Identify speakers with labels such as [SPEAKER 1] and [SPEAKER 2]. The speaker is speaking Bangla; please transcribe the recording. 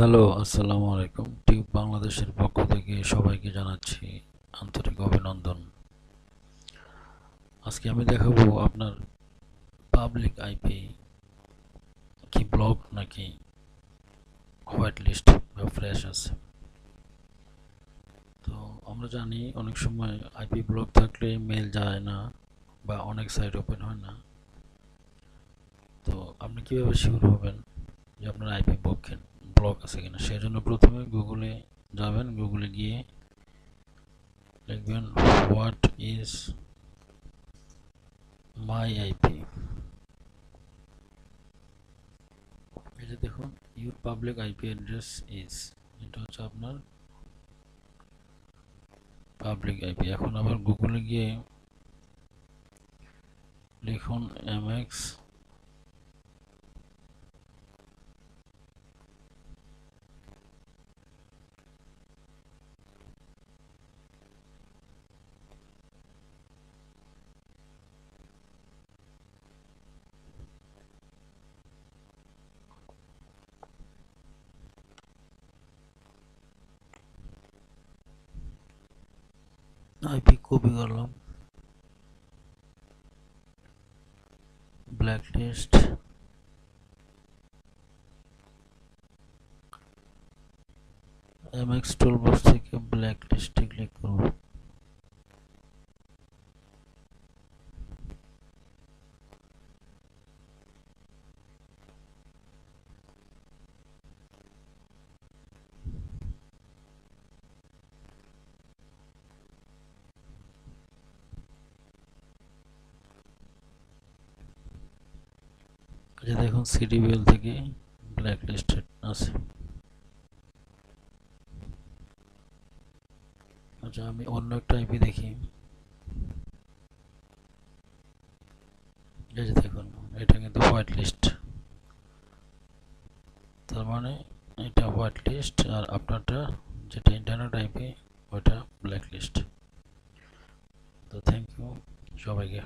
[SPEAKER 1] হ্যালো, আসসালামু আলাইকুম। টিউব বাংলাদেশের পক্ষ থেকে সবাইকে জানাচ্ছি আন্তরিক অভিনন্দন। আজকে আমি দেখাবো আপনার পাবলিক আইপি কি ব্লক নাকি হোয়াইট লিস্ট বা ফ্রেশ আছে। তো আমরা জানি অনেক সময় আইপি ব্লক থাকলে মেল যায় না বা অনেক সাইট ওপেন হয় না। তো আপনি কিভাবে শিওর হবেন যে আপনার আইপি ব্লক আছে কিনা? সেজন্য প্রথমে গুগলে যাবেন, গুগলে গিয়ে লিখবেন হোয়াট ইজ মাই আইপি। এই যে দেখুন, your public IP address is, এটা হচ্ছে আপনার পাবলিক আইপি। এখন আবার গুগলে গিয়ে লিখুন এমএক্স আইপি কপি করলাম, ব্ল্যাকলিস্ট এমএক্স টুলবক্স থেকে ব্ল্যাকলিস্টে ক্লিক করব। এই যে দেখুন, সিডিবিএল থেকে ব্ল্যাকলিস্টেড আছে। আচ্ছা, আমি অন্য একটা আইপি দেখি। এই যে দেখুন, এটা কিন্তু হোয়াইট লিস্ট, তার মানে এটা হোয়াইট লিস্ট আর আপনারটা যেটা ইন্টারনেট আইপি ওটা ব্ল্যাক লিস্ট। তো থ্যাংক ইউ সবাইকে।